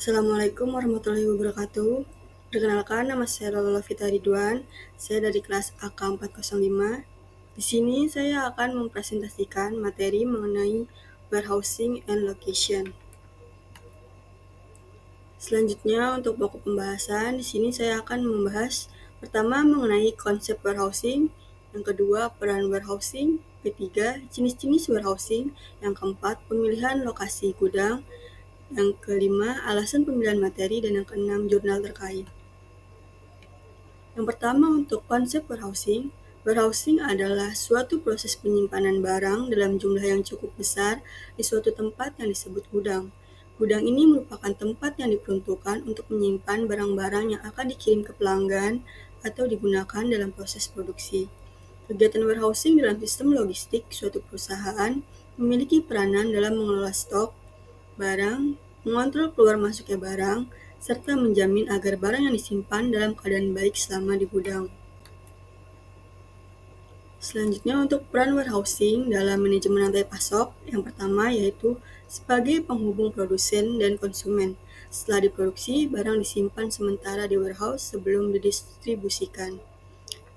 Assalamualaikum warahmatullahi wabarakatuh. Perkenalkan, nama saya Lola Vita Ridwan. Saya dari kelas AK405. Di sini saya akan mempresentasikan materi mengenai warehousing and location. Selanjutnya, untuk pokok pembahasan, di sini saya akan membahas pertama mengenai konsep warehousing, yang kedua peran warehousing, ketiga jenis-jenis warehousing, yang keempat pemilihan lokasi gudang, yang kelima, alasan pemilihan materi, dan yang keenam, jurnal terkait. Yang pertama untuk konsep warehousing. Warehousing adalah suatu proses penyimpanan barang dalam jumlah yang cukup besar di suatu tempat yang disebut gudang. Gudang ini merupakan tempat yang diperuntukkan untuk menyimpan barang-barang yang akan dikirim ke pelanggan atau digunakan dalam proses produksi. Kegiatan warehousing dalam sistem logistik suatu perusahaan memiliki peranan dalam mengelola stok, barang, mengontrol keluar masuknya barang, serta menjamin agar barang yang disimpan dalam keadaan baik selama di gudang. Selanjutnya untuk peran warehousing dalam manajemen rantai pasok, yang pertama yaitu sebagai penghubung produsen dan konsumen. Setelah diproduksi, barang disimpan sementara di warehouse sebelum didistribusikan.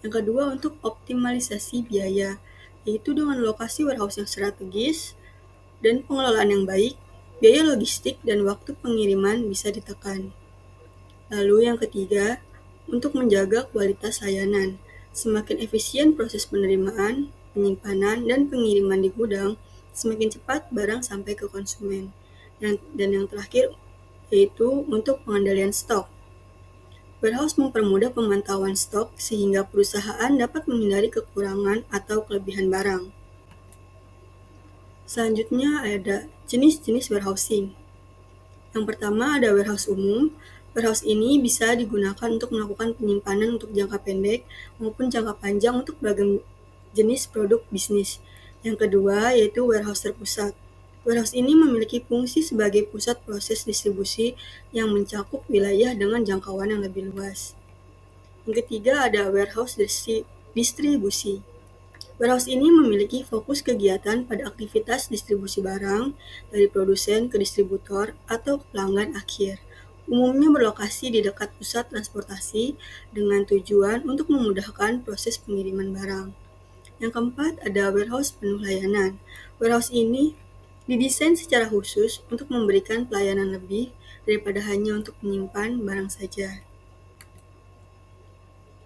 Yang kedua untuk optimalisasi biaya, yaitu dengan lokasi warehouse yang strategis dan pengelolaan yang baik, biaya logistik dan waktu pengiriman bisa ditekan. Lalu yang ketiga, untuk menjaga kualitas layanan. Semakin efisien proses penerimaan, penyimpanan, dan pengiriman di gudang, semakin cepat barang sampai ke konsumen. Dan yang terakhir, yaitu untuk pengendalian stok. Warehouse mempermudah pemantauan stok sehingga perusahaan dapat menghindari kekurangan atau kelebihan barang. Selanjutnya ada jenis-jenis warehousing. Yang pertama ada warehouse umum. Warehouse ini bisa digunakan untuk melakukan penyimpanan untuk jangka pendek maupun jangka panjang untuk beragam jenis produk bisnis. Yang kedua yaitu warehouse terpusat. Warehouse ini memiliki fungsi sebagai pusat proses distribusi yang mencakup wilayah dengan jangkauan yang lebih luas. Yang ketiga ada warehouse distribusi. Warehouse ini memiliki fokus kegiatan pada aktivitas distribusi barang dari produsen ke distributor atau ke pelanggan akhir. Umumnya berlokasi di dekat pusat transportasi dengan tujuan untuk memudahkan proses pengiriman barang. Yang keempat ada warehouse penuh layanan. Warehouse ini didesain secara khusus untuk memberikan pelayanan lebih daripada hanya untuk menyimpan barang saja.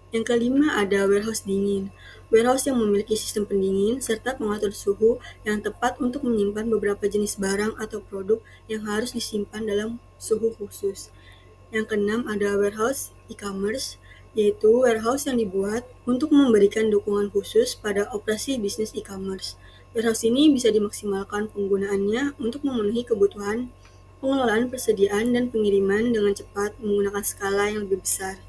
Yang kelima ada warehouse dingin. Warehouse yang memiliki sistem pendingin serta pengatur suhu yang tepat untuk menyimpan beberapa jenis barang atau produk yang harus disimpan dalam suhu khusus. Yang keenam ada warehouse e-commerce, yaitu warehouse yang dibuat untuk memberikan dukungan khusus pada operasi bisnis e-commerce. Warehouse ini bisa dimaksimalkan penggunaannya untuk memenuhi kebutuhan pengelolaan persediaan dan pengiriman dengan cepat menggunakan skala yang lebih besar.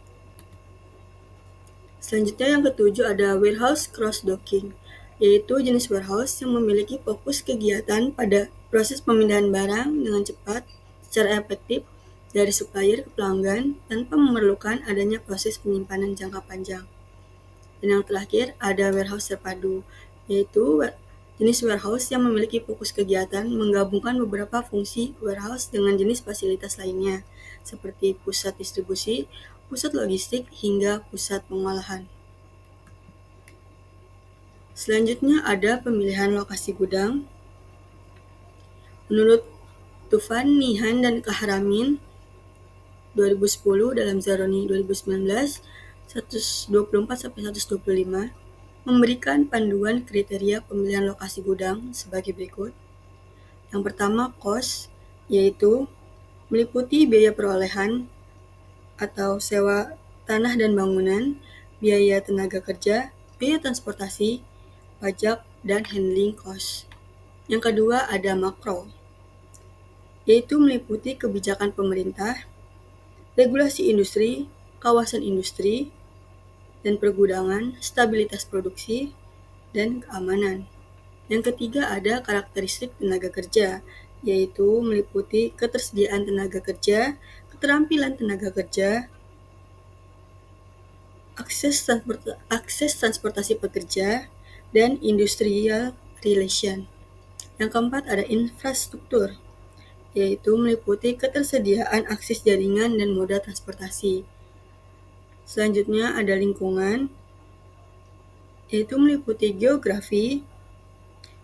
Selanjutnya yang ketujuh ada warehouse cross-docking, yaitu jenis warehouse yang memiliki fokus kegiatan pada proses pemindahan barang dengan cepat, secara efektif, dari supplier ke pelanggan tanpa memerlukan adanya proses penyimpanan jangka panjang. Dan yang terakhir ada warehouse terpadu, yaitu jenis warehouse yang memiliki fokus kegiatan menggabungkan beberapa fungsi warehouse dengan jenis fasilitas lainnya, seperti pusat distribusi, pusat logistik, hingga pusat pengolahan. Selanjutnya ada pemilihan lokasi gudang. Menurut Tufan, Nihan, dan Kahramin 2010 dalam Zaroni 2019, 124-125, memberikan panduan kriteria pemilihan lokasi gudang sebagai berikut. Yang pertama, cost, yaitu meliputi biaya perolehan atau sewa tanah dan bangunan, biaya tenaga kerja, biaya transportasi, pajak, dan handling cost. Yang kedua ada makro, yaitu meliputi kebijakan pemerintah, regulasi industri, kawasan industri, dan pergudangan, stabilitas produksi, dan keamanan. Yang ketiga ada karakteristik tenaga kerja, yaitu meliputi ketersediaan tenaga kerja, keterampilan tenaga kerja, akses transportasi pekerja, dan industrial relation. Yang keempat ada infrastruktur, yaitu meliputi ketersediaan akses jaringan dan moda transportasi. Selanjutnya ada lingkungan, yaitu meliputi geografi,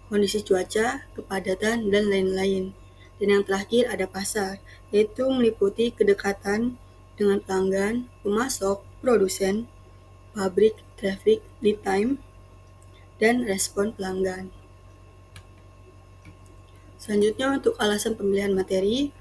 kondisi cuaca, kepadatan, dan lain-lain. Dan yang terakhir ada pasar, yaitu meliputi kedekatan dengan pelanggan, pemasok, produsen, pabrik, traffic, lead time, dan respon pelanggan. Selanjutnya untuk alasan pemilihan materi.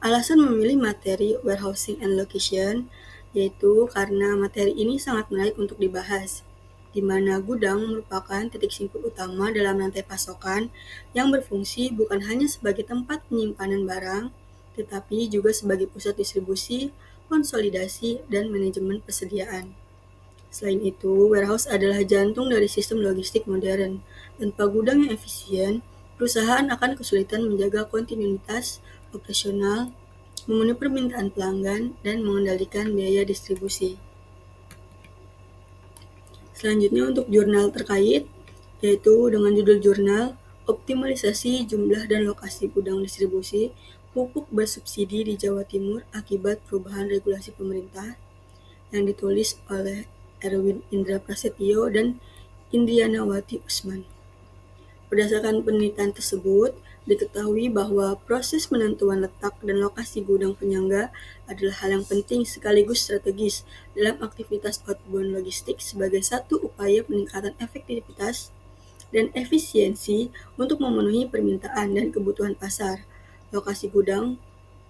Alasan memilih materi warehousing and location yaitu karena materi ini sangat menarik untuk dibahas, di mana gudang merupakan titik simpul utama dalam rantai pasokan yang berfungsi bukan hanya sebagai tempat penyimpanan barang, tetapi juga sebagai pusat distribusi, konsolidasi, dan manajemen persediaan. Selain itu, warehouse adalah jantung dari sistem logistik modern. Tanpa gudang yang efisien, perusahaan akan kesulitan menjaga kontinuitas operasional, memenuhi permintaan pelanggan, dan mengendalikan biaya distribusi. Selanjutnya untuk jurnal terkait, yaitu dengan judul jurnal Optimalisasi Jumlah dan Lokasi Gudang Distribusi Pupuk Bersubsidi di Jawa Timur Akibat Perubahan Regulasi Pemerintah, yang ditulis oleh Erwin Indra Prasetyo dan Indrianawati Usman. Berdasarkan penelitian tersebut, diketahui bahwa proses penentuan letak dan lokasi gudang penyangga adalah hal yang penting sekaligus strategis dalam aktivitas outbound logistik sebagai satu upaya peningkatan efektivitas dan efisiensi untuk memenuhi permintaan dan kebutuhan pasar. Lokasi gudang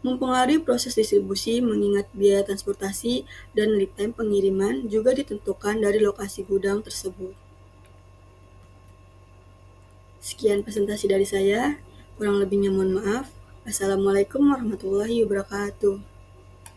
mempengaruhi proses distribusi mengingat biaya transportasi dan lead time pengiriman juga ditentukan dari lokasi gudang tersebut. Sekian presentasi dari saya, kurang lebihnya mohon maaf. Assalamualaikum warahmatullahi wabarakatuh.